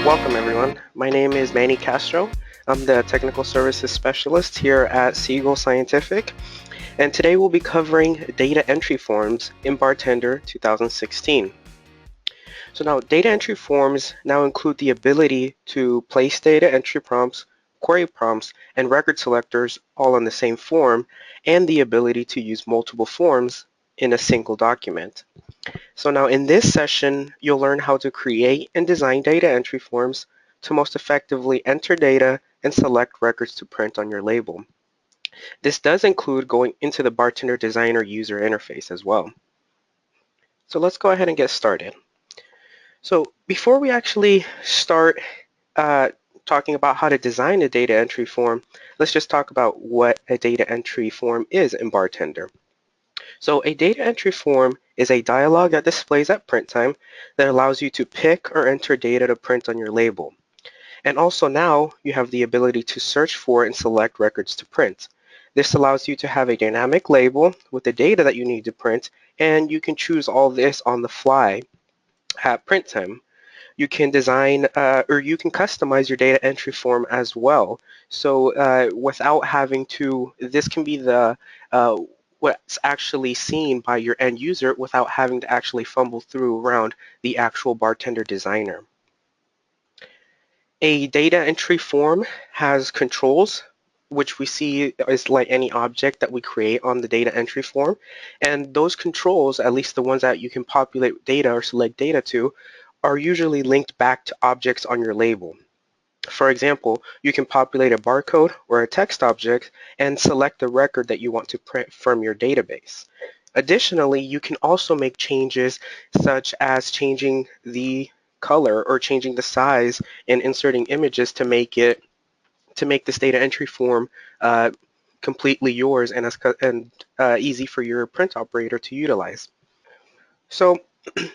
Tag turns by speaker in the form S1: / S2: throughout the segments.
S1: Welcome everyone. My name is Manny Castro. I'm the Technical Services Specialist here at Siegel Scientific, and today we'll be covering data entry forms in BarTender 2016. So now data entry forms now include the ability to place data entry prompts, query prompts, and record selectors all on the same form, and the ability to use multiple forms in a single document. So now in this session, you'll learn how to create and design data entry forms to most effectively enter data and select records to print on your label. This does include going into the BarTender Designer user interface as well. So let's go ahead and get started. So before we actually start uh, talking about how to design a data entry form, let's just talk about what a data entry form is in BarTender. So a data entry form is a dialog that displays at print time that allows you to pick or enter data to print on your label. And also now you have the ability to search for and select records to print. This allows you to have a dynamic label with the data that you need to print, and you can choose all this on the fly at print time. You can design or you can customize your data entry form as well. So without having to, this can be the what's actually seen by your end user without having to actually fumble through around the actual BarTender designer. A data entry form has controls, which we see is like any object that we create on the data entry form. And those controls, at least the ones that you can populate data or select data to, are usually linked back to objects on your label. For example, you can populate a barcode or a text object and select the record that you want to print from your database. Additionally, you can also make changes such as changing the color or changing the size and inserting images to make this data entry form completely yours and easy for your print operator to utilize. So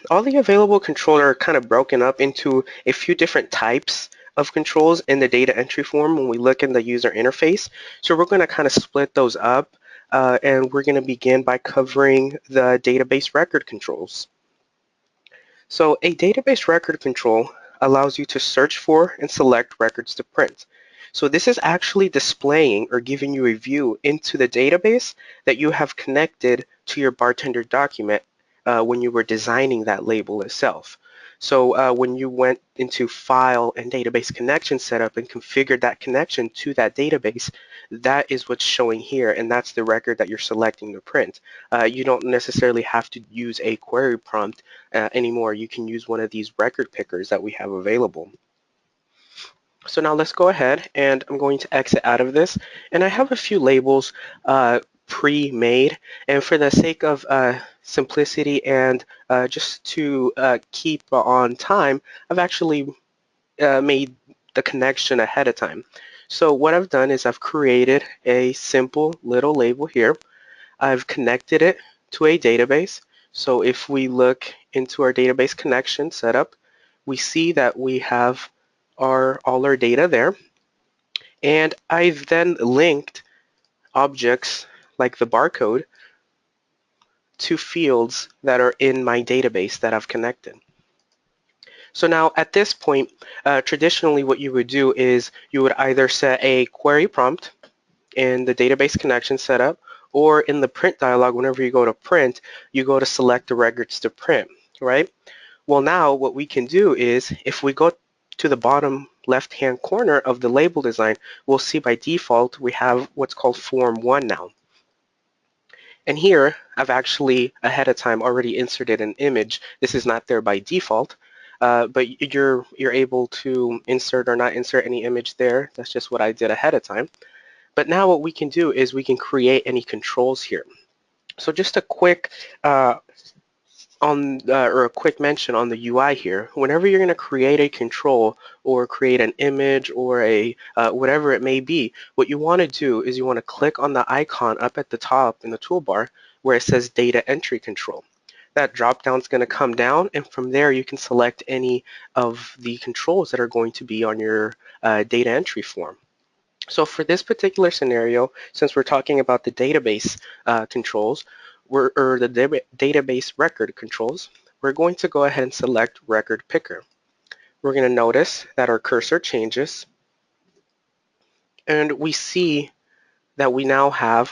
S1: all the available controls are kind of broken up into a few different types of controls in the data entry form when we look in the user interface. So we're going to kind of split those up and we're going to begin by covering the database record controls. So a database record control allows you to search for and select records to print. So this is actually displaying or giving you a view into the database that you have connected to your BarTender document when you were designing that label itself. So when you went into File and Database Connection Setup and configured that connection to that database, that is what's showing here, and that's the record that you're selecting to print. You don't necessarily have to use a query prompt anymore. You can use one of these record pickers that we have available. So now let's go ahead and I'm going to exit out of this, and I have a few labels pre-made, and for the sake of simplicity and just to keep on time, I've actually made the connection ahead of time. So what I've done is I've created a simple little label here. I've connected it to a database. So if we look into our database connection setup, we see that we have all our data there. And I've then linked objects like the barcode to fields that are in my database that I've connected. So now at this point, traditionally what you would do is you would either set a query prompt in the database connection setup, or in the print dialog, whenever you go to print, you go to select the records to print, right? Well, now what we can do is if we go to the bottom left-hand corner of the label design, we'll see by default we have what's called Form 1 now. And here, I've actually ahead of time already inserted an image. This is not there by default, but you're able to insert or not insert any image there. That's just what I did ahead of time. But now what we can do is we can create any controls here. So just a quick or a quick mention on the UI here. Whenever you're going to create a control or create an image or a whatever it may be, what you want to do is you want to click on the icon up at the top in the toolbar where it says Data Entry Control. That drop down is going to come down, and from there you can select any of the controls that are going to be on your data entry form. So for this particular scenario, since we're talking about the database controls, or the database record controls, we're going to go ahead and select Record Picker. we're going to notice that our cursor changes, and we see that we now have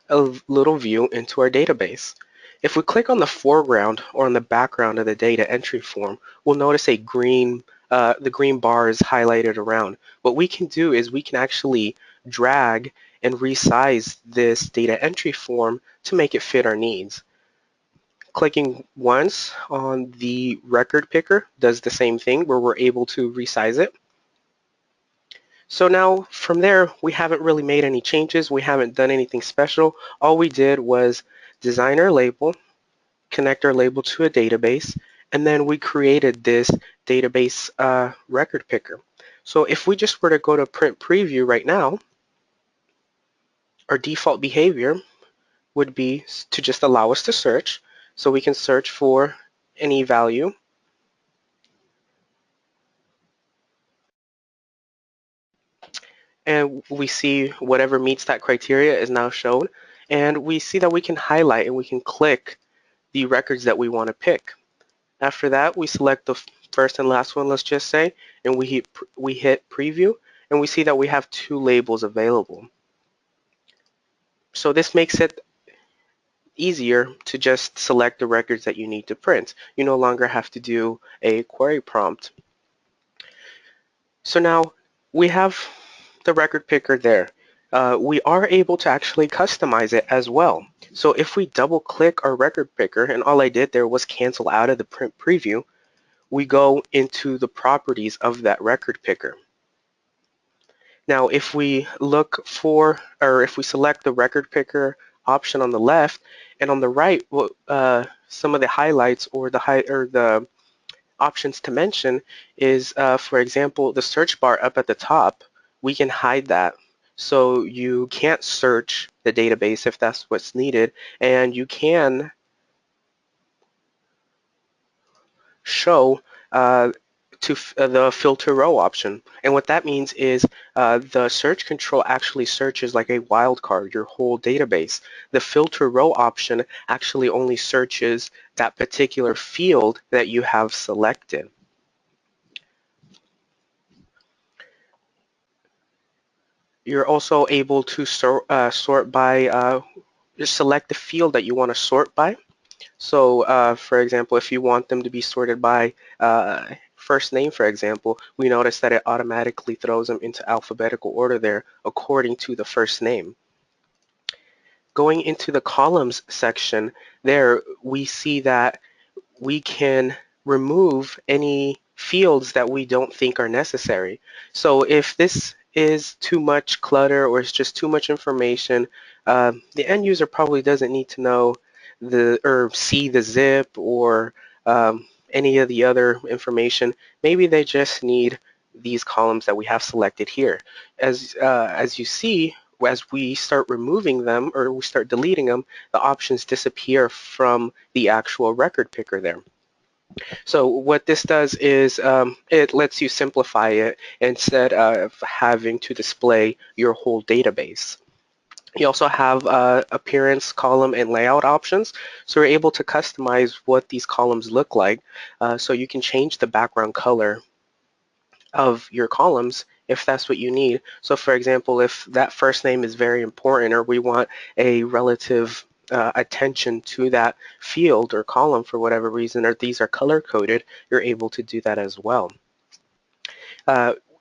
S1: a little view into our database. If we click on the foreground or on the background of the data entry form, we'll notice the green bar is highlighted around. What we can do is we can actually drag and resize this data entry form to make it fit our needs. Clicking once on the record picker does the same thing where we're able to resize it. So now from there, we haven't really made any changes. We haven't done anything special. All we did was design our label, connect our label to a database, and then we created this database record picker. So if we just were to go to print preview right now, our default behavior would be to just allow us to search. So we can search for any value. And we see whatever meets that criteria is now shown. And we see that we can highlight and we can click the records that we want to pick. After that, we select the first and last one, let's just say, and we hit preview, and we see that we have two labels available. So this makes it easier to just select the records that you need to print. You no longer have to do a query prompt. So now we have the record picker there. We are able to actually customize it as well. So if we double click our record picker, and all I did there was cancel out of the print preview, we go into the properties of that record picker. Now if we look for, or if we select the record picker option on the left, and on the right, some of the highlights or the options to mention is, for example, the search bar up at the top, we can hide that. So you can't search the database if that's what's needed, and you can show the filter row option. And what that means is the search control actually searches like a wildcard your whole database. The filter row option actually only searches that particular field that you have selected. You're also able to sort by, just select the field that you want to sort by. So for example, if you want them to be sorted by first name, for example, we notice that it automatically throws them into alphabetical order there according to the first name. Going into the columns section, there we see that we can remove any fields that we don't think are necessary. So if this is too much clutter or it's just too much information, the end user probably doesn't need to know or see the zip or any of the other information. Maybe they just need these columns that we have selected here. As you see, as we start removing them or we start deleting them, the options disappear from the actual record picker there. So what this does is it lets you simplify it instead of having to display your whole database. You also have appearance, column, and layout options. So you're able to customize what these columns look like. So you can change the background color of your columns if that's what you need. So for example, if that first name is very important or we want a relative attention to that field or column for whatever reason, or these are color coded, you're able to do that as well.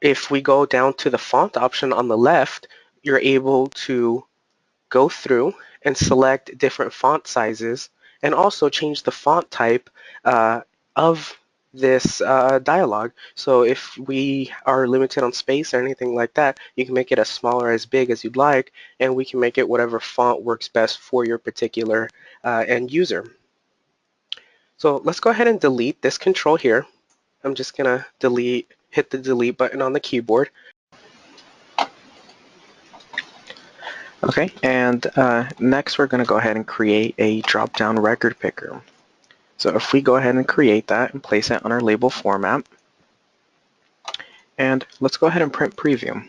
S1: If we go down to the font option on the left, you're able to go through and select different font sizes and also change the font type of this dialog. So if we are limited on space or anything like that, you can make it as small or as big as you'd like, and we can make it whatever font works best for your particular end user. So let's go ahead and delete this control here. I'm just gonna hit the delete button on the keyboard. Okay, and next we're going to go ahead and create a drop-down record picker. So if we go ahead and create that and place it on our label format, and let's go ahead and print preview.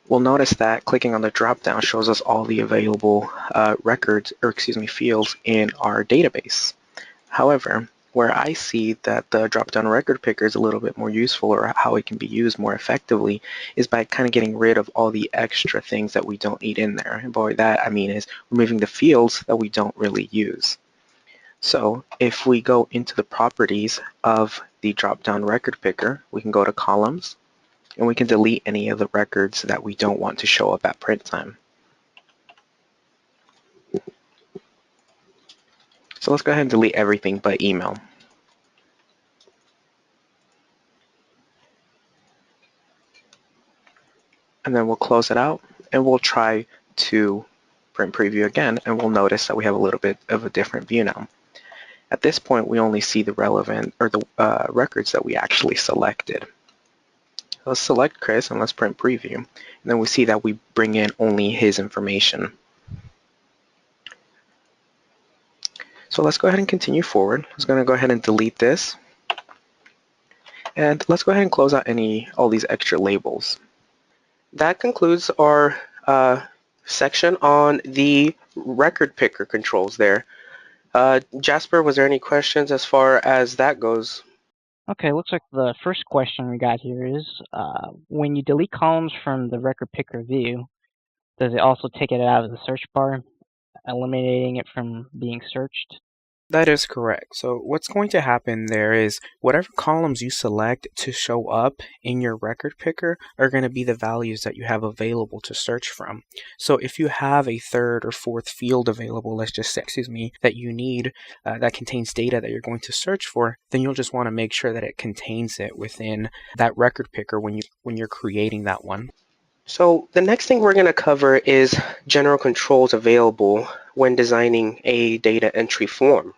S1: We'll notice that clicking on the drop-down shows us all the available fields in our database. However, where I see that the drop-down record picker is a little bit more useful, or how it can be used more effectively, is by kind of getting rid of all the extra things that we don't need in there. And by that I mean is removing the fields that we don't really use. So if we go into the properties of the drop-down record picker, we can go to columns, and we can delete any of the records that we don't want to show up at print time. So let's go ahead and delete everything but email. And then we'll close it out, and we'll try to print preview again, and we'll notice that we have a little bit of a different view now. At this point, we only see the relevant, or the records that we actually selected. Let's select Chris and let's print preview. And then we see that we bring in only his information. So let's go ahead and continue forward. I'm just going to go ahead and delete this. And let's go ahead and close out all these extra labels. That concludes our section on the record picker controls there. Jasper, was there any questions as far as that goes?
S2: Okay, looks like the first question we got here is, when you delete columns from the record picker view, does it also take it out of the search bar, eliminating it from being searched?
S1: That is correct. So what's going to happen there is whatever columns you select to show up in your record picker are going to be the values that you have available to search from. So if you have a third or fourth field available, let's just say, that you need that contains data that you're going to search for, then you'll just want to make sure that it contains it within that record picker when you're creating that one. So the next thing we're going to cover is general controls available when designing a data entry form.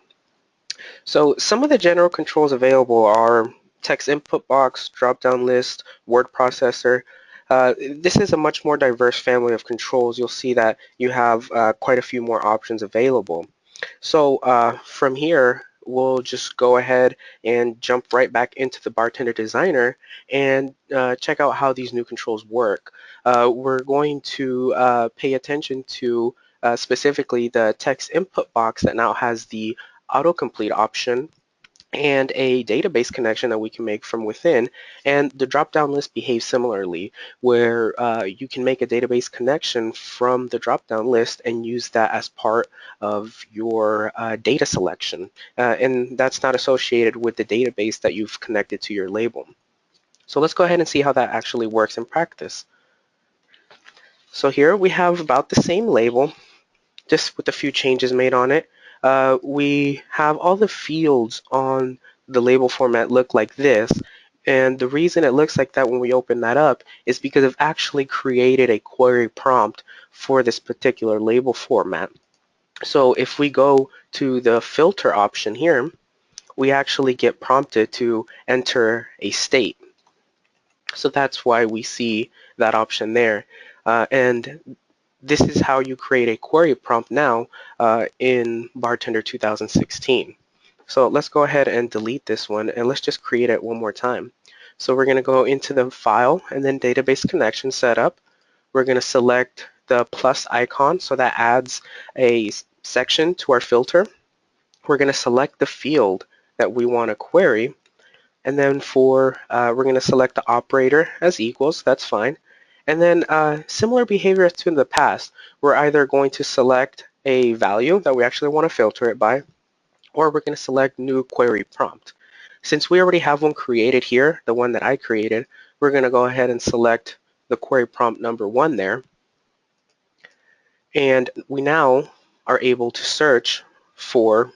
S1: So some of the general controls available are text input box, drop-down list, word processor. This is a much more diverse family of controls. You'll see that you have quite a few more options available. So from here, we'll just go ahead and jump right back into the BarTender Designer and check out how these new controls work. We're going to pay attention to specifically the text input box that now has the autocomplete option and a database connection that we can make from within. And the drop-down list behaves similarly, where you can make a database connection from the drop-down list and use that as part of your data selection. And that's not associated with the database that you've connected to your label. So let's go ahead and see how that actually works in practice. So here we have about the same label, just with a few changes made on it. We have all the fields on the label format look like this, and the reason it looks like that when we open that up is because I've actually created a query prompt for this particular label format. So if we go to the filter option here, we actually get prompted to enter a state. So that's why we see that option there. And this is how you create a query prompt now in BarTender 2016. So let's go ahead and delete this one, and let's just create it one more time. So we're going to go into the file and then database connection setup. We're going to select the plus icon, so that adds a section to our filter. We're going to select the field that we want to query, and then we're going to select the operator as equals. That's fine. And then similar behavior to in the past, we're either going to select a value that we actually want to filter it by, or we're going to select new query prompt. Since we already have one created here, the one that I created, we're going to go ahead and select the query prompt number 1 there. And we now are able to search for,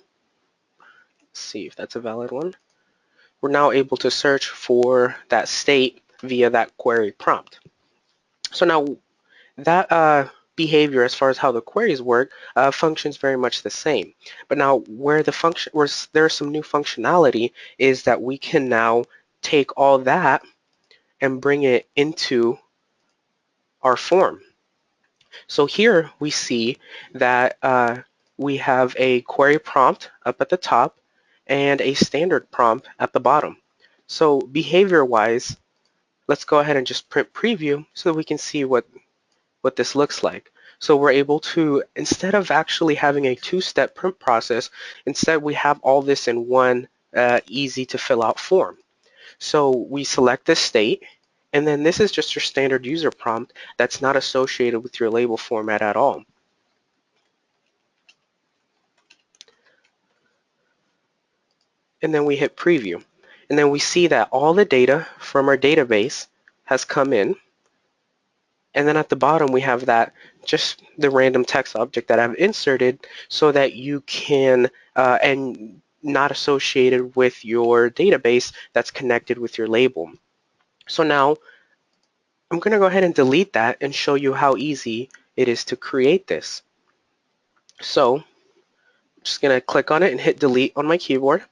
S1: let's see if that's a valid one. We're now able to search for that state via that query prompt. So now that behavior, as far as how the queries work, functions very much the same. But now where there's some new functionality is that we can now take all that and bring it into our form. So here we see that we have a query prompt up at the top and a standard prompt at the bottom. So behavior-wise, let's go ahead and just print preview so that we can see what this looks like. So we're able to, instead of actually having a two-step print process, instead we have all this in one easy to fill out form. So we select the state, and then this is just your standard user prompt that's not associated with your label format at all. And then we hit preview. And then we see that all the data from our database has come in. And then at the bottom, we have that just the random text object that I've inserted so that you can, and not associated with your database that's connected with your label. So now I'm going to go ahead and delete that and show you how easy it is to create this. So I'm just going to click on it and hit delete on my keyboard.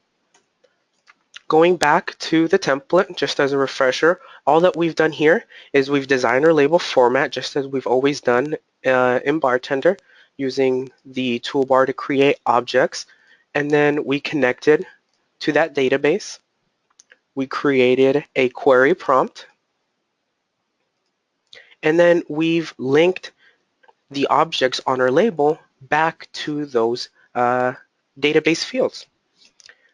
S1: Going back to the template, just as a refresher, all that we've done here is we've designed our label format just as we've always done in BarTender, using the toolbar to create objects. And then we connected to that database. We created a query prompt. And then we've linked the objects on our label back to those database fields.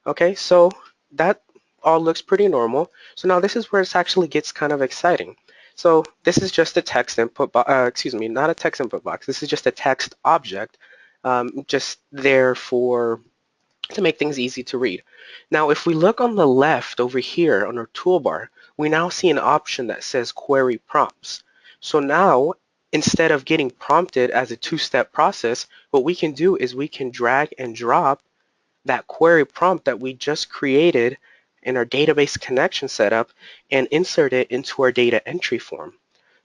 S1: Okay, so that all looks pretty normal. So now this is where it actually gets kind of exciting. So this is just a text input box, excuse me, not a text input box. This is just a text object, just there to make things easy to read. Now, if we look on the left over here on our toolbar, we now see an option that says query prompts. So now, instead of getting prompted as a two-step process, what we can do is we can drag and drop that query prompt that we just created in our database connection setup and insert it into our data entry form.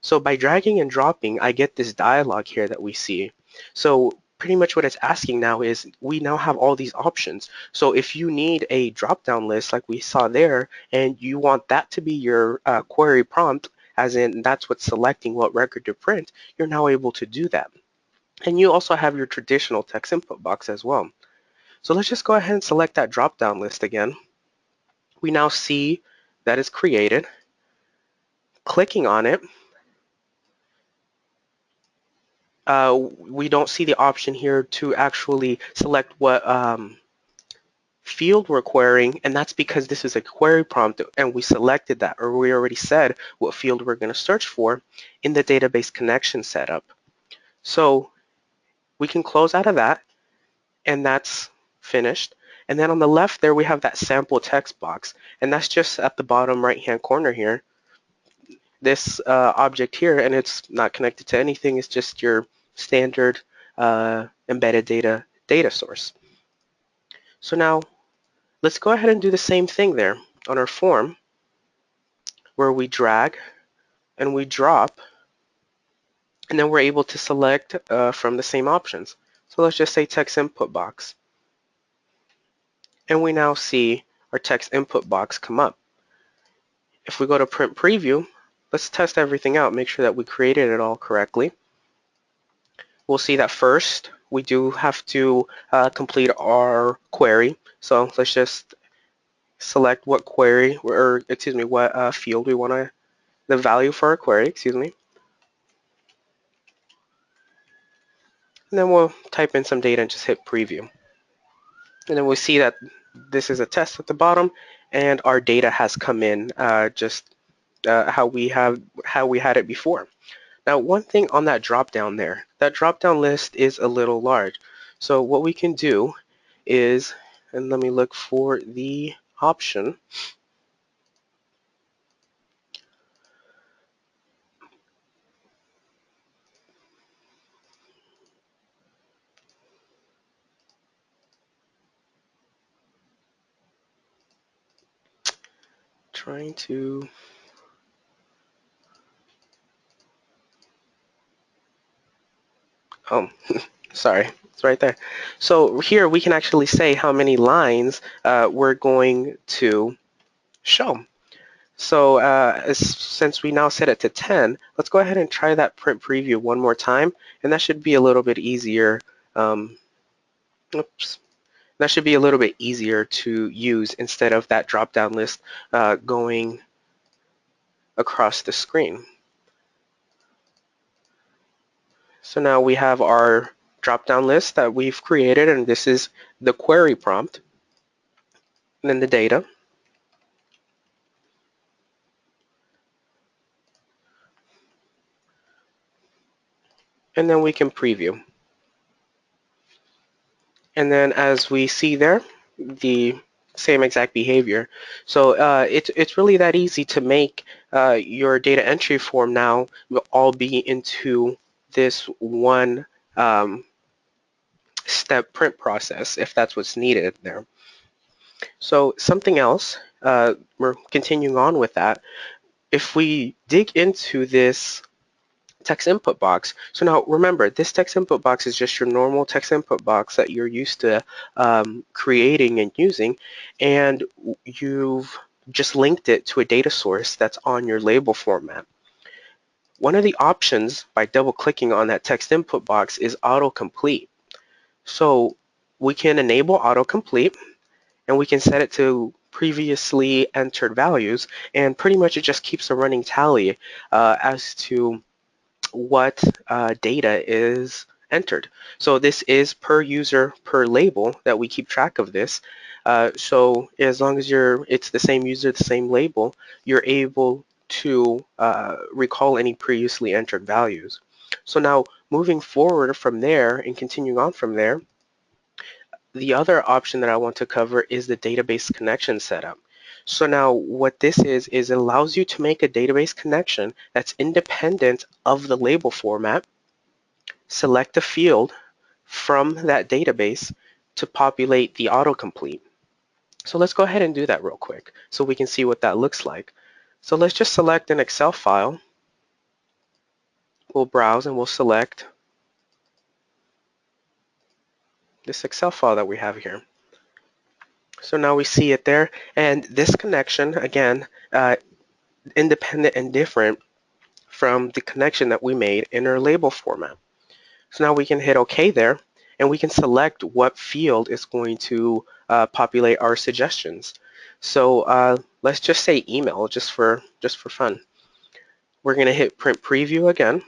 S1: So by dragging and dropping, I get this dialog here that we see. So pretty much what it's asking now is we now have all these options. So if you need a drop-down list like we saw there, and you want that to be your query prompt, as in that's what's selecting what record to print, you're now able to do that. And you also have your traditional text input box as well. So let's just go ahead and select that drop-down list again. We now see that it's created. Clicking on it, we don't see the option here to actually select what field we're querying, and that's because this is a query prompt and we selected that, or we already said what field we're going to search for in the database connection setup. So we can close out of that, and that's finished. And then on the left there we have that sample text box, and that's just at the bottom right hand corner here. This object here, and it's not connected to anything, it's just your standard embedded data source. So now let's go ahead and do the same thing there on our form, where we drag and we drop, and then we're able to select from the same options. So let's just say text input box, and we now see our text input box come up. If we go to print preview, let's test everything out, make sure that we created it all correctly. We'll see that first we do have to complete our query. So let's just select what query, or excuse me, what field we want the value for our query, excuse me. And then we'll type in some data and just hit preview. And then we'll see that this is a test at the bottom, and our data has come in just how we had it before. Now, one thing on that drop down there, that drop down list is a little large. So what we can do is, and let me look for the option. Trying to, oh, sorry, it's right there. So here we can actually say how many lines we're going to show. So since we now set it to 10, let's go ahead and try that print preview one more time, and that should be a little bit easier. Oops. That should be a little bit easier to use instead of that drop-down list going across the screen. So now we have our drop-down list that we've created, and this is the query prompt. and then the data, and then we can preview. And then as we see there, the same exact behavior. So it's really that easy to make your data entry form now will all be into this one step print process if that's what's needed there. So something else, we're continuing on with that. If we dig into this text input box. So now remember, this text input box is just your normal text input box that you're used to creating and using, and you've just linked it to a data source that's on your label format. One of the options by double clicking on that text input box is autocomplete. So we can enable autocomplete and we can set it to previously entered values, and pretty much it just keeps a running tally as to what data is entered. So this is per user per label that we keep track of this. So as long as it's the same user, the same label, you're able to recall any previously entered values. So now moving forward from there and continuing on from there, the other option that I want to cover is the database connection setup. So now what this is it allows you to make a database connection that's independent of the label format, select a field from that database to populate the autocomplete. So let's go ahead and do that real quick so we can see what that looks like. So let's just select an Excel file. We'll browse and we'll select this Excel file that we have here. So now we see it there, and this connection, again, independent and different from the connection that we made in our label format. So now we can hit OK there, and we can select what field is going to populate our suggestions. So let's just say email, just for fun. We're going to hit print preview again.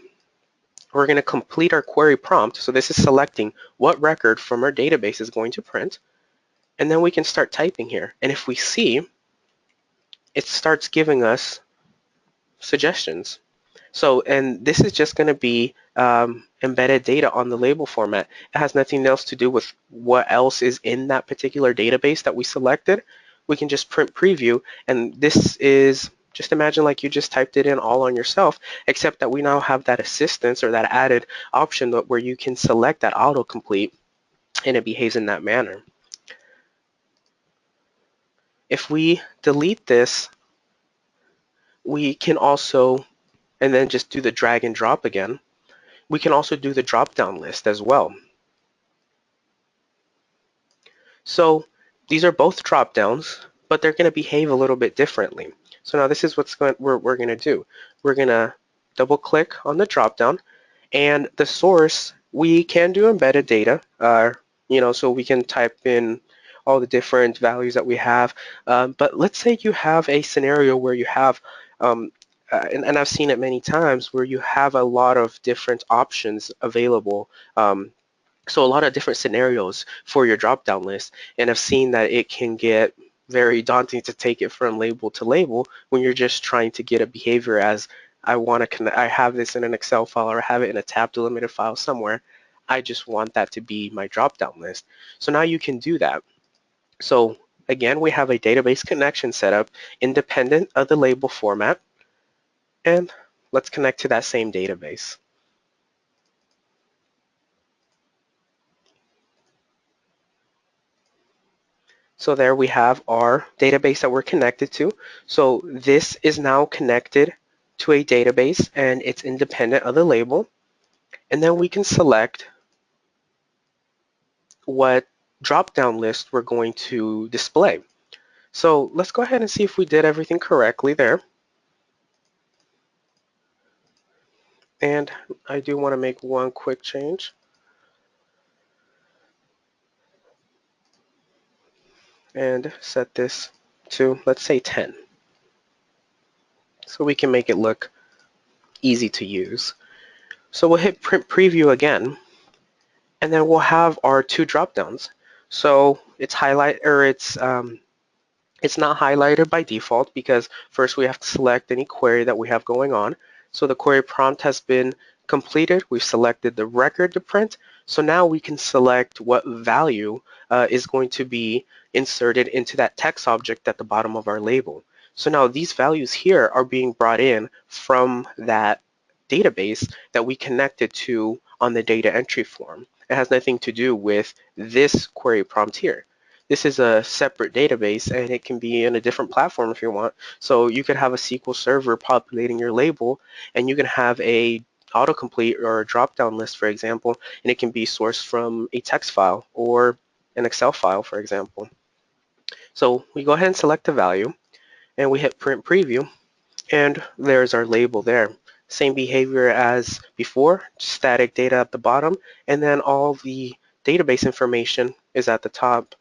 S1: We're going to complete our query prompt. So this is selecting what record from our database is going to print. And then we can start typing here. And if we see, it starts giving us suggestions. So, and this is just going to be embedded data on the label format. It has nothing else to do with what else is in that particular database that we selected. We can just print preview, and this is, just imagine like you just typed it in all on yourself, except that we now have that assistance or that added option where you can select that autocomplete, and it behaves in that manner. If we delete this, we can also, and then just do the drag and drop again. We can also do the drop-down list as well. So these are both drop-downs, but they're going to behave a little bit differently. So now this is what we're going to do. We're going to double-click on the drop-down, and the source, we can do embedded data, so we can type in all the different values that we have. But let's say you have a scenario where you have and I've seen it many times where you have a lot of different options available. So a lot of different scenarios for your drop-down list, and I've seen that it can get very daunting to take it from label to label when you're just trying to get a behavior as I have this in an Excel file or I have it in a tab delimited file somewhere. I just want that to be my drop-down list. So now you can do that. So again, we have a database connection set up independent of the label format. And let's connect to that same database. So there we have our database that we're connected to. So this is now connected to a database and it's independent of the label. And then we can select what drop-down list we're going to display. So let's go ahead and see if we did everything correctly there. And I do want to make one quick change. And set this to, let's say, 10. So we can make it look easy to use. So we'll hit print preview again, and then we'll have our two drop-downs. So it's It's not highlighted by default because first we have to select any query that we have going on. So the query prompt has been completed. We've selected the record to print. So now we can select what value is going to be inserted into that text object at the bottom of our label. So now these values here are being brought in from that database that we connected to on the data entry form. It has nothing to do with this query prompt here. This is a separate database and it can be in a different platform if you want. So you could have a SQL server populating your label and you can have a autocomplete or a drop-down list, for example, and it can be sourced from a text file or an Excel file, for example. So we go ahead and select the value and we hit print preview and there's our label there. Same behavior as before, static data at the bottom, and then all the database information is at the top.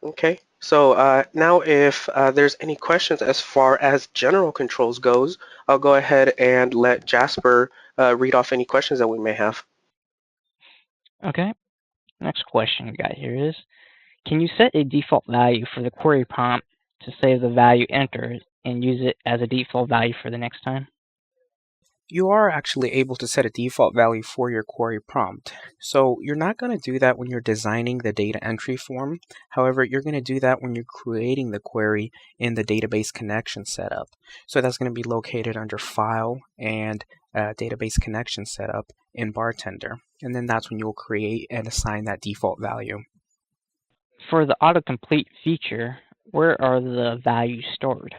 S1: Okay, so now if there's any questions as far as general controls goes, I'll go ahead and let Jasper read off any questions that we may have.
S2: Okay, next question we got here is, can you set a default value for the query prompt to save the value entered and use it as a default value for the next time?
S3: You are actually able to set a default value for your query prompt. So you're not going to do that when you're designing the data entry form. However, you're going to do that when you're creating the query in the database connection setup. So that's going to be located under File and Database Connection Setup in BarTender. And then that's when you'll create and assign that default value.
S2: For the autocomplete feature, where are the values stored?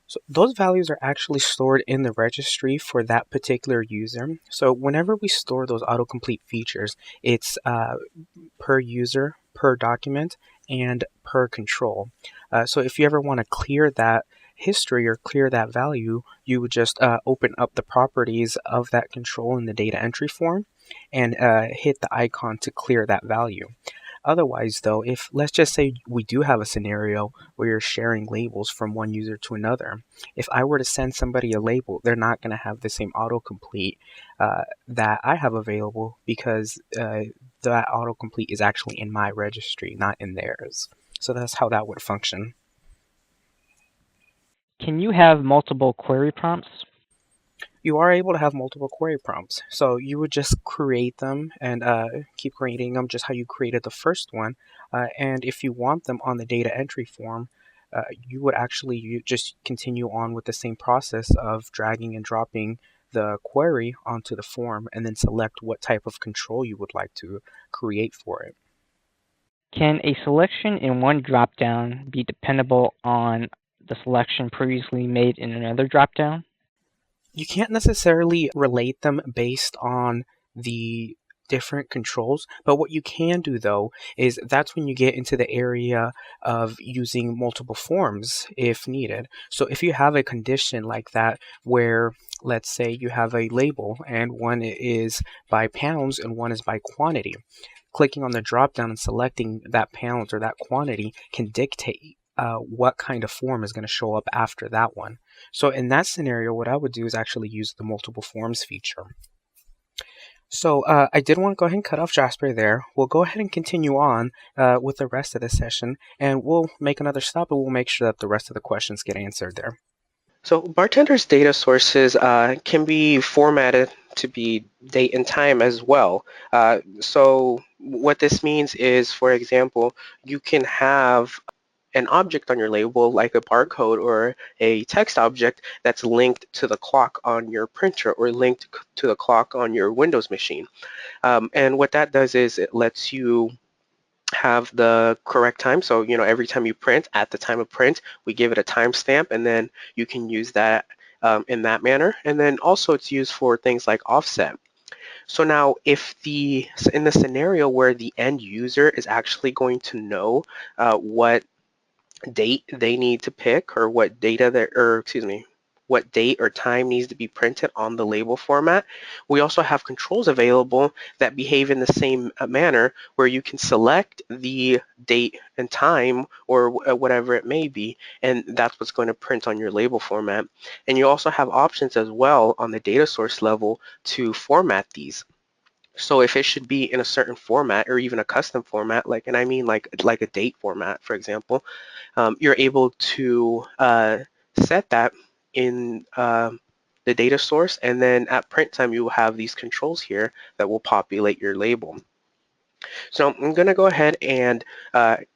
S3: So those values are actually stored in the registry for that particular user. So whenever we store those autocomplete features, it's per user, per document, and per control. So if you ever want to clear that history or clear that value, you would just open up the properties of that control in the data entry form and hit the icon to clear that value. Otherwise, though, if let's just say we do have a scenario where you're sharing labels from one user to another, if I were to send somebody a label, they're not going to have the same autocomplete that I have available because that autocomplete is actually in my registry, not in theirs. So that's how that would function.
S2: Can you have multiple query prompts?
S3: You are able to have multiple query prompts. So you would just create them and keep creating them just how you created the first one. And if you want them on the data entry form, you would actually just continue on with the same process of dragging and dropping the query onto the form and then select what type of control you would like to create for it.
S2: Can a selection in one dropdown be dependable on the selection previously made in another dropdown?
S3: You can't necessarily relate them based on the different controls, but what you can do though is that's when you get into the area of using multiple forms if needed. So if you have a condition like that where let's say you have a label and one is by pounds and one is by quantity, clicking on the drop down and selecting that pounds or that quantity can dictate what kind of form is going to show up after that one. So in that scenario, what I would do is actually use the multiple forms feature. So I did want to go ahead and cut off Jasper there. We'll go ahead and continue on with the rest of the session, and we'll make another stop and we'll make sure that the rest of the questions get answered there.
S1: So BarTender's data sources can be formatted to be date and time as well. So what this means is, for example, you can have an object on your label like a barcode or a text object that's linked to the clock on your printer or linked to the clock on your Windows machine. And what that does is it lets you have the correct time. So, every time you print, at the time of print, we give it a timestamp, and then you can use that in that manner. And then also it's used for things like offset. So now if in the scenario where the end user is actually going to know what date they need to pick or what data that, or excuse me, what date or time needs to be printed on the label format. We also have controls available that behave in the same manner where you can select the date and time or whatever it may be, and that's what's going to print on your label format. And you also have options as well on the data source level to format these. So if it should be in a certain format or even a custom format, like, and I mean like a date format, for example, you're able to set that in the data source, and then at print time you will have these controls here that will populate your label. So I'm going to go ahead and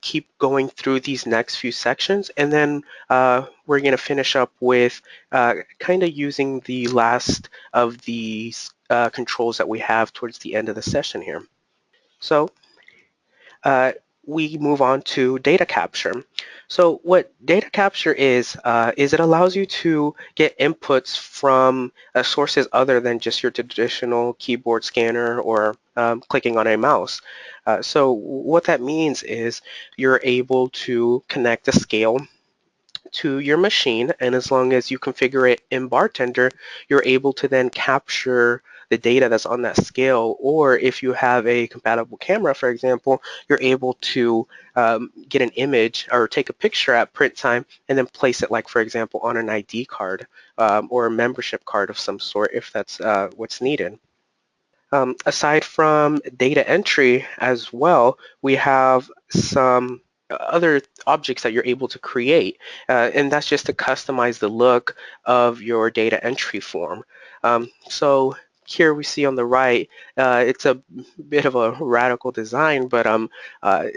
S1: keep going through these next few sections, and then we're going to finish up with kind of using the last of these controls that we have towards the end of the session here. So uh, we move on to data capture. So what data capture is it allows you to get inputs from sources other than just your traditional keyboard scanner or clicking on a mouse. So what that means is you're able to connect a scale to your machine, and as long as you configure it in BarTender, you're able to then capture the data that's on that scale. Or if you have a compatible camera, for example, you're able to get an image or take a picture at print time and then place it, like, for example, on an ID card or a membership card of some sort if that's what's needed. Aside from data entry as well, we have some other objects that you're able to create, and that's just to customize the look of your data entry form. So here we see on the right, it's a bit of a radical design, but uh,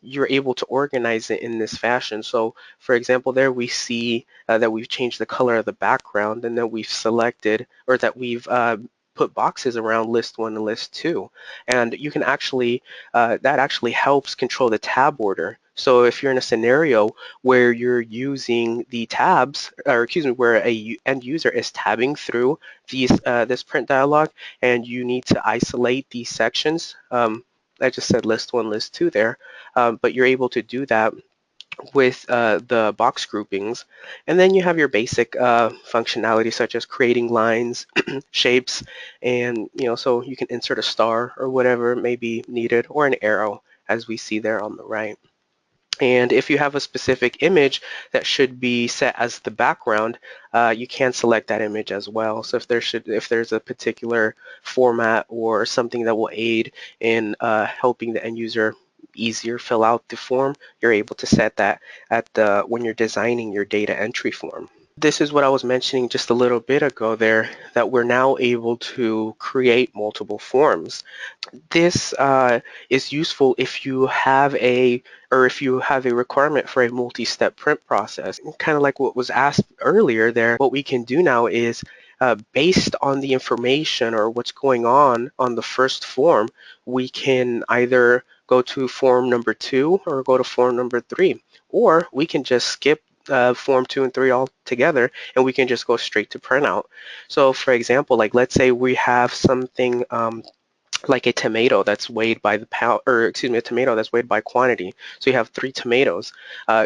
S1: you're able to organize it in this fashion. So for example, there we see that we've changed the color of the background, and then we've selected, or that we've put boxes around list 1 and list 2, and you can actually that actually helps control the tab order. So if you're in a scenario where you're using the tabs, or excuse me, where a end user is tabbing through these this print dialog, and you need to isolate these sections, I just said list 1, list 2 there, but you're able to do that with the box groupings. And then you have your basic functionality, such as creating lines, shapes, and so you can insert a star or whatever may be needed, or an arrow, as we see there on the right. And if you have a specific image that should be set as the background, you can select that image as well. So if there's a particular format or something that will aid in helping the end user easier fill out the form, you're able to set that at when you're designing your data entry form. This is what I was mentioning just a little bit ago there, that we're now able to create multiple forms. This is useful if you have a requirement for a multi-step print process. Kind of like what was asked earlier there, what we can do now is based on the information or what's going on the first form, we can either go to form number 2 or go to form number 3, or we can just skip form 2 and 3 altogether, and we can just go straight to printout. So for example, like, let's say we have something like a tomato that's weighed by the pound, or excuse me, a tomato that's weighed by quantity. So you have 3 tomatoes.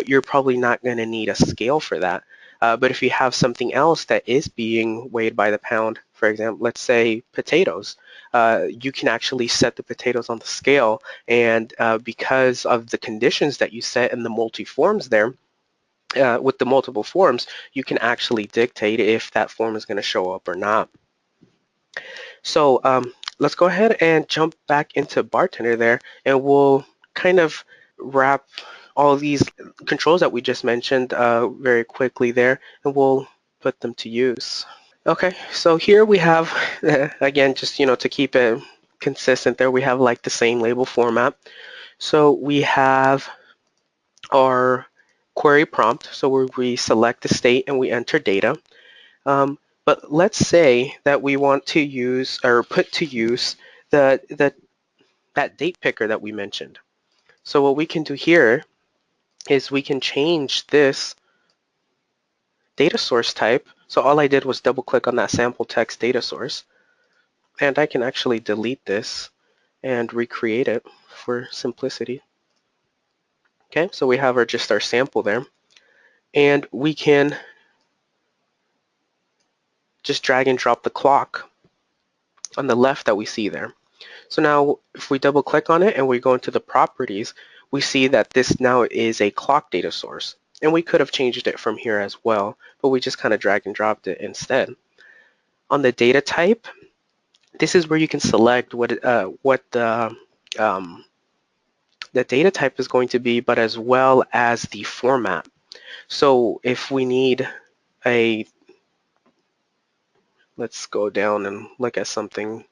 S1: You're probably not going to need a scale for that. But if you have something else that is being weighed by the pound, for example, let's say potatoes, you can actually set the potatoes on the scale, and because of the conditions that you set in the multi-forms there, with the multiple forms, you can actually dictate if that form is going to show up or not. So let's go ahead and jump back into BarTender there, and we'll kind of wrap all these controls that we just mentioned very quickly there, and we'll put them to use. Okay, so here we have, again, just to keep it consistent there, we have like the same label format. So we have our query prompt, so where we select the state and we enter data. But let's say that we want to use or put to use that date picker that we mentioned. So what we can do here is we can change this data source type. So all I did was double click on that sample text data source, and I can actually delete this and recreate it for simplicity. Okay, so we have just our sample there, and we can just drag and drop the clock on the left that we see there. So now if we double click on it and we go into the properties, we see that this now is a clock data source. And we could have changed it from here as well, but we just kind of drag and dropped it instead. On the data type, this is where you can select what the data type is going to be, but as well as the format. So if we need a, let's go down and look at something.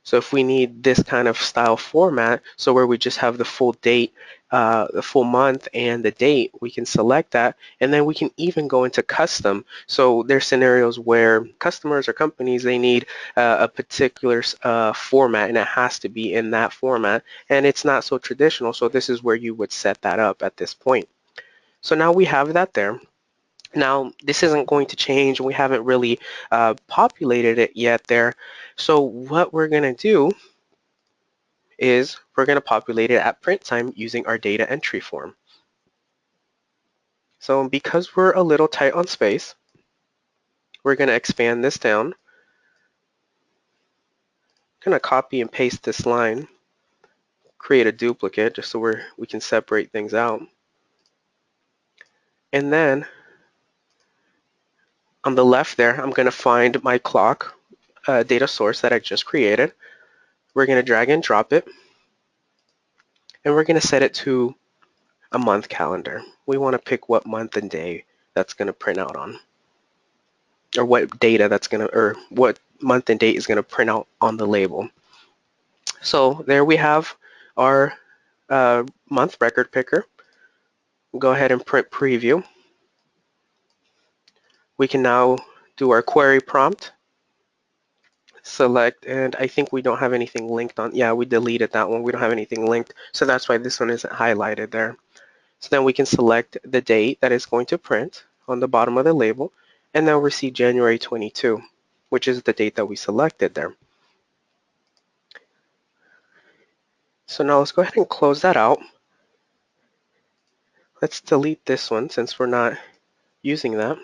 S1: So if we need this kind of style format, so where we just have the full date, the full month and the date, we can select that, and then we can even go into custom. So there's scenarios where customers or companies, they need a particular format, and it has to be in that format, and it's not so traditional. So this is where you would set that up at this point. So now we have that there. Now, this isn't going to change. We haven't really populated it yet there. So what we're going to do is we're going to populate it at print time using our data entry form. So because we're a little tight on space, we're going to expand this down. I'm going to copy and paste this line, create a duplicate just so we can separate things out. And then on the left there, I'm going to find my clock data source that I just created. We're going to drag and drop it, and we're going to set it to a month calendar. We want to pick what month and day that's going to print out on, or what data that's going to, or what month and date is going to print out on the label. So there we have our month record picker. We'll go ahead and print preview. We can now do our query prompt, select, and I think we don't have anything linked on. Yeah, we deleted that one. We don't have anything linked, so that's why this one isn't highlighted there. So then we can select the date that is going to print on the bottom of the label, and then we see January 22, which is the date that we selected there. So now let's go ahead and close that out. Let's delete this one since we're not using that.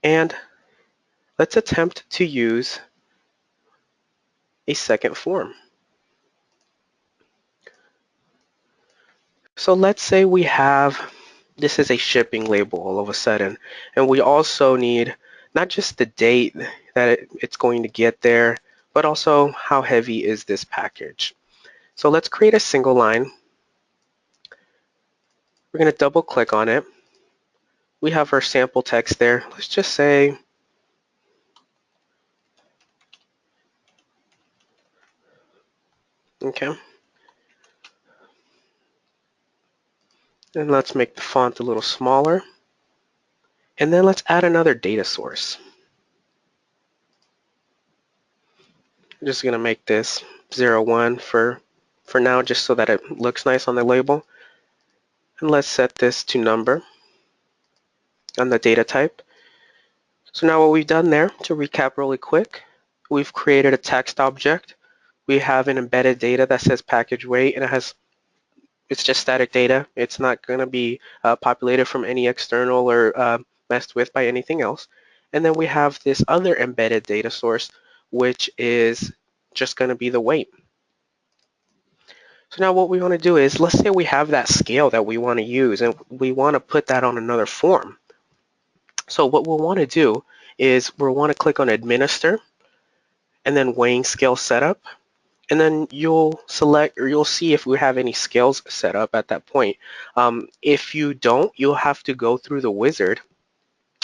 S1: And let's attempt to use a second form. So let's say we have, this is a shipping label all of a sudden, and we also need not just the date that it's going to get there, but also how heavy is this package. So let's create a single line. We're going to double click on it. We have our sample text there. Let's just say, okay. And let's make the font a little smaller. And then let's add another data source. I'm just going to make this 01 for now, just so that it looks nice on the label. And let's set this to number on the data type. So now what we've done there, to recap really quick, we've created a text object. We have an embedded data that says package weight, and it's just static data. It's not going to be populated from any external or messed with by anything else. And then we have this other embedded data source, which is just going to be the weight. So now what we want to do is, let's say we have that scale that we want to use, and we want to put that on another form. So what we'll want to do is we'll want to click on Administer, and then Weighing Scale Setup. And then you'll select, or you'll see if we have any scales set up at that point. If you don't, you'll have to go through the wizard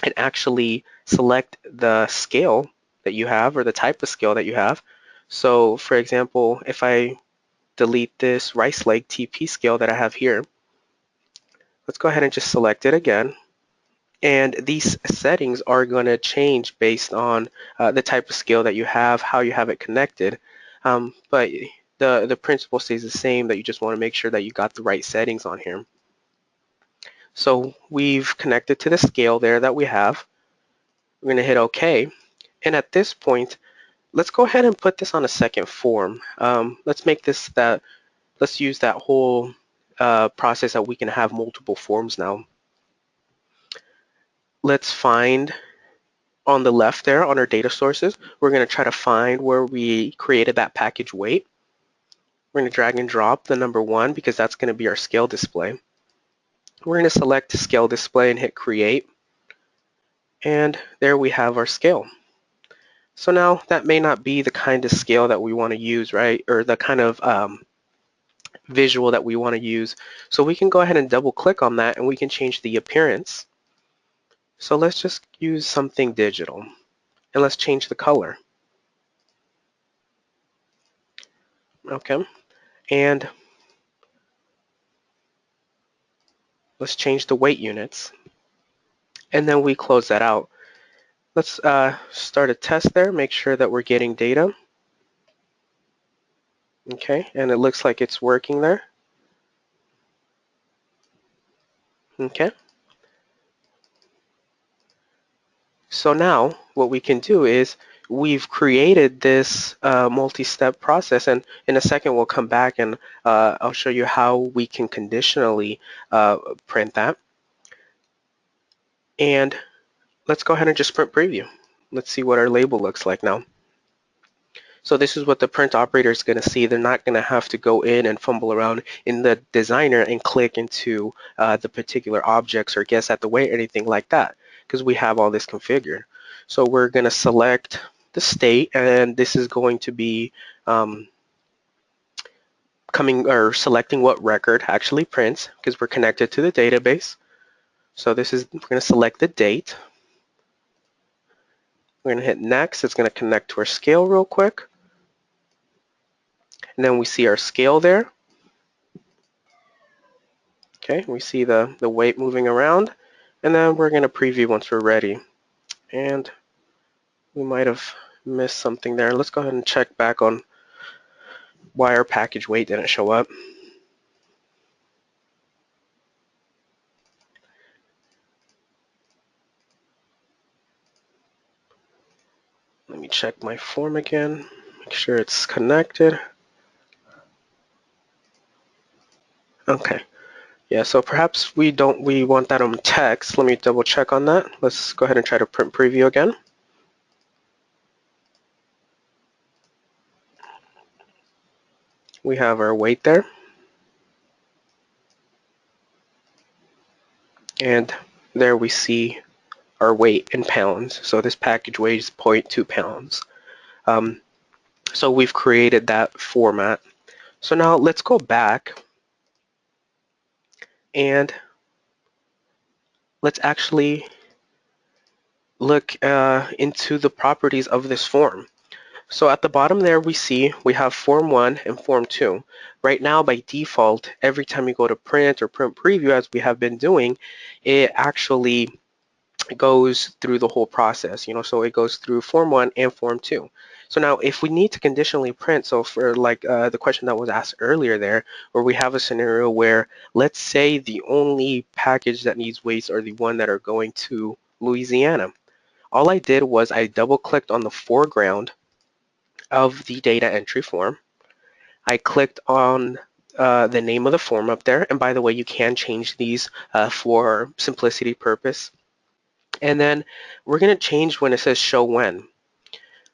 S1: and actually select the scale that you have, or the type of scale that you have. So for example, if I delete this rice leg TP scale that I have here, let's go ahead and just select it again. And these settings are going to change based on the type of scale that you have, how you have it connected. But the principle stays the same, that you just want to make sure that you got the right settings on here. So we've connected to the scale there that we have. We're going to hit OK. And at this point, let's go ahead and put this on a second form. Let's make this that, let's use that whole process that we can have multiple forms now. Let's find on the left there on our data sources, we're going to try to find where we created that package weight. We're going to drag and drop the number 1 because that's going to be our scale display. We're going to select scale display and hit create. And there we have our scale. So now that may not be the kind of scale that we want to use, right? Or the kind of visual that we want to use. So we can go ahead and double click on that and we can change the appearance. So let's just use something digital and let's change the color. Okay, and let's change the weight units. And then we close that out. Let's start a test there, make sure that we're getting data. Okay, and it looks like it's working there. Okay. So now what we can do is we've created this multi-step process, and in a second we'll come back and I'll show you how we can conditionally print that. And let's go ahead and just print preview. Let's see what our label looks like now. So this is what the print operator is going to see. They're not going to have to go in and fumble around in the designer and click into the particular objects or guess at the weight or anything like that, because we have all this configured. So we're going to select the state, and this is going to be selecting what record actually prints because we're connected to the database. So we're going to select the date. We're going to hit next. It's going to connect to our scale real quick. And then we see our scale there. Okay, we see the weight moving around. And then we're going to preview once we're ready. And we might have missed something there. Let's go ahead and check back on why our package weight didn't show up. Let me check my form again, make sure it's connected. Okay. Yeah, so perhaps we want that on text. Let me double check on that. Let's go ahead and try to print preview again. We have our weight there. And there we see our weight in pounds. So this package weighs 0.2 pounds. So we've created that format. So now let's go back and let's actually look into the properties of this form. So at the bottom there we have form 1 and form 2. Right now by default, every time you go to print or print preview, as we have been doing, it actually goes through the whole process, so it goes through form 1 and form 2. So now if we need to conditionally print, so for like the question that was asked earlier there, where we have a scenario where let's say the only package that needs weights are the one that are going to Louisiana. All I did was I double clicked on the foreground of the data entry form. I clicked on the name of the form up there, and by the way, you can change these for simplicity purpose. And then we're going to change when it says show when.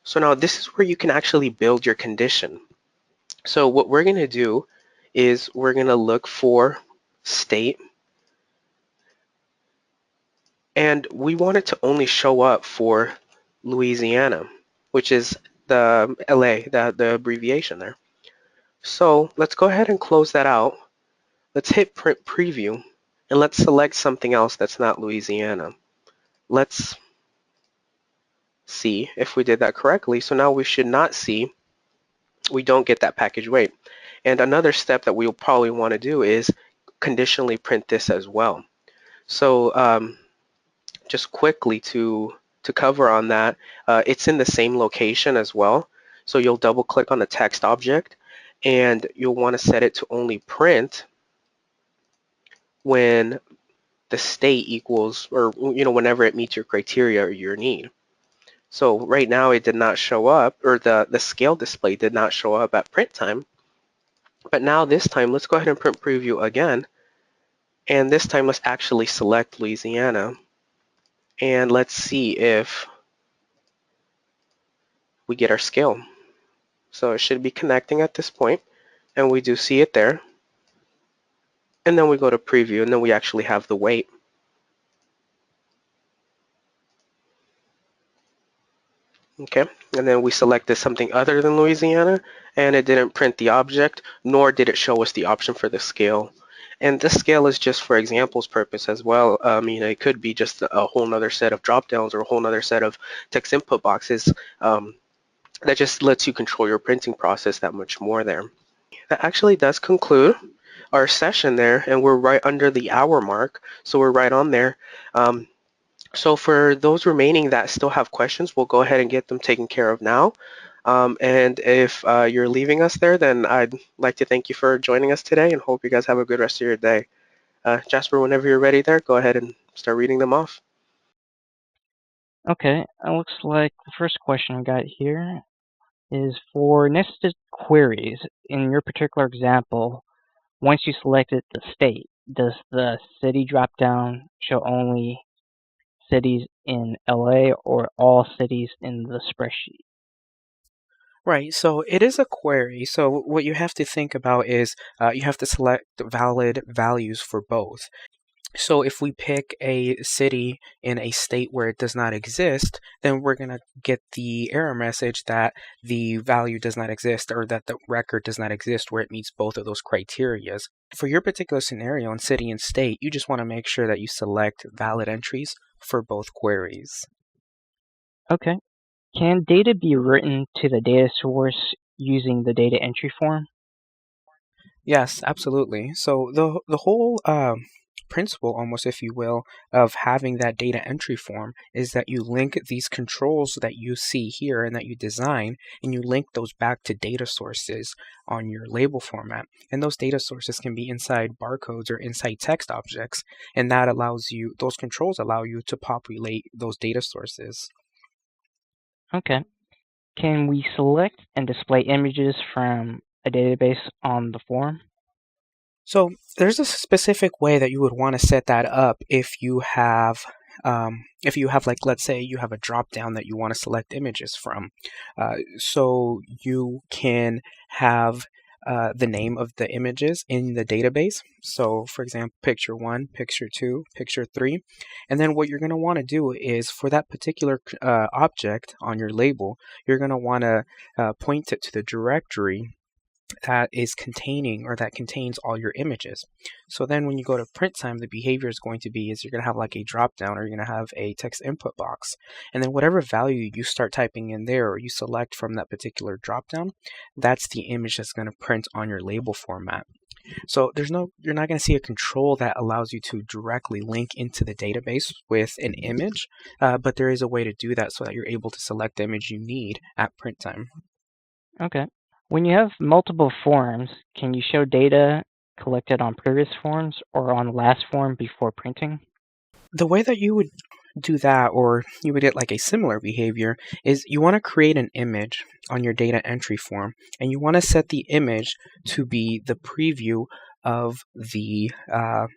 S1: So now this is where you can actually build your condition. So what we're going to do is we're going to look for state, and we want it to only show up for Louisiana, which is the LA, the abbreviation there. So let's go ahead and close that out. Let's hit print preview, and let's select something else that's not Louisiana. Let's see if we did that correctly. So now we should not see, we don't get that package weight. And another step that we'll probably want to do is conditionally print this as well. So just quickly to cover on that, it's in the same location as well. So you'll double click on the text object, and you'll want to set it to only print when the state equals, or whenever it meets your criteria or your need. So right now it did not show up, or the scale display did not show up at print time. But now this time, let's go ahead and print preview again. And this time, let's actually select Louisiana. And let's see if we get our scale. So it should be connecting at this point, and we do see it there. And then we go to preview, and then we actually have the weight. Okay, and then we selected something other than Louisiana, and it didn't print the object, nor did it show us the option for the scale. And this scale is just for examples purpose as well. I mean, it could be just a whole nother set of drop downs or a whole nother set of text input boxes that just lets you control your printing process that much more there. That actually does conclude our session there, and we're right under the hour mark, so we're right on there. Um, so for those remaining that still have questions, we'll go ahead and get them taken care of now. And if you're leaving us there, then I'd like to thank you for joining us today and hope you guys have a good rest of your day. Jasper, whenever you're ready there, go ahead and start reading them off.
S2: Okay, it looks like the first question I got here is for nested queries. In your particular example, once you selected the state, does the city drop-down show only cities in LA or all cities in the spreadsheet?
S3: Right, so it is a query. So what you have to think about is you have to select valid values for both. So if we pick a city in a state where it does not exist, then we're going to get the error message that the value does not exist or that the record does not exist where it meets both of those criterias. For your particular scenario in city and state, you just want to make sure that you select valid entries for both queries.
S2: Okay. Can data be written to the data source using the data entry form?
S3: Yes, absolutely. So the whole principle, almost if you will, of having that data entry form is that you link these controls that you see here and that you design, and you link those back to data sources on your label format. And those data sources can be inside barcodes or inside text objects, and that allows you, those controls allow you to populate those data sources.
S2: Okay. Can we select and display images from a database on the form?
S3: So there's a specific way that you would want to set that up if you have, like, let's say you have a drop down that you want to select images from. So you can have the name of the images in the database. So for example, picture 1, picture 2, picture 3. And then what you're going to want to do is for that particular object on your label, you're going to want to point it to the directory that is containing or that contains all your images. So then when you go to print time, the behavior is going to be is you're going to have like a drop down or you're going to have a text input box. And then whatever value you start typing in there or you select from that particular drop down, that's the image that's going to print on your label format. So you're not going to see a control that allows you to directly link into the database with an image, but there is a way to do that so that you're able to select the image you need at print time.
S2: Okay. When you have multiple forms, can you show data collected on previous forms or on the last form before printing?
S3: The way that you would do that, or you would get like a similar behavior, is you want to create an image on your data entry form, and you want to set the image to be the preview of the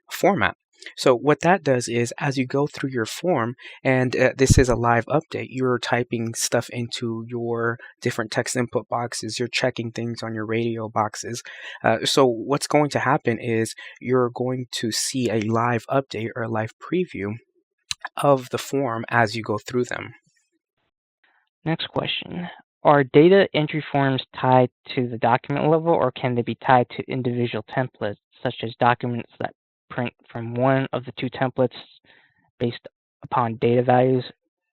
S3: format. So what that does is as you go through your form, and this is a live update, you're typing stuff into your different text input boxes, you're checking things on your radio boxes. So what's going to happen is you're going to see a live update or a live preview of the form as you go through them.
S2: Next question. Are data entry forms tied to the document level or can they be tied to individual templates, such as documents that print from one of the two templates based upon data values,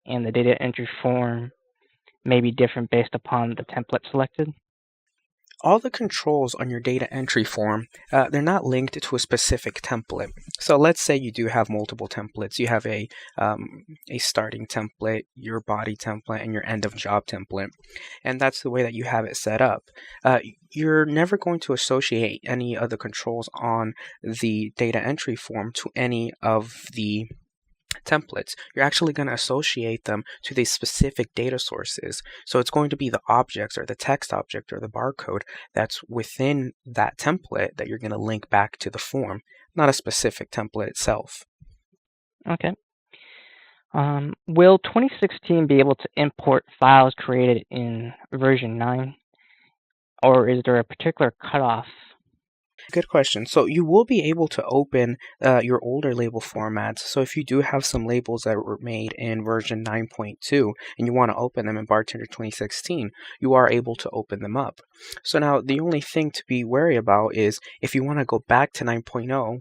S2: and the data entry form may be different based upon the template selected?
S3: All the controls on your data entry form, they're not linked to a specific template. So let's say you do have multiple templates. You have a starting template, your body template, and your end of job template. And that's the way that you have it set up. You're never going to associate any of the controls on the data entry form to any of the templates. You're actually going to associate them to these specific data sources. So it's going to be the objects or the text object or the barcode that's within that template that you're going to link back to the form, not a specific template itself.
S2: Okay. Will 2016 be able to import files created in version 9, or is there a particular cutoff?
S3: Good question. So you will be able to open your older label formats. So if you do have some labels that were made in version 9.2 and you want to open them in BarTender 2016, you are able to open them up. So now the only thing to be wary about is if you want to go back to 9.0,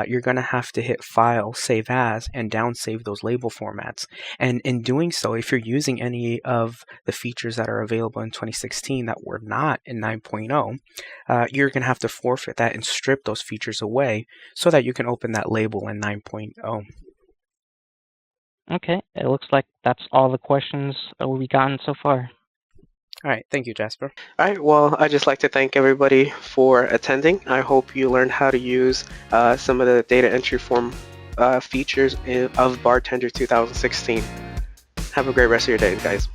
S3: you're going to have to hit File, Save As, and downsave those label formats. And in doing so, if you're using any of the features that are available in 2016 that were not in 9.0, you're going to have to forfeit that and strip those features away so that you can open that label in 9.0.
S2: Okay, it looks like that's all the questions we've gotten so far.
S3: All right, thank you, Jasper.
S1: All right, well, I'd just like to thank everybody for attending. I hope you learned how to use some of the data entry form features of BarTender 2016. Have a great rest of your day, guys.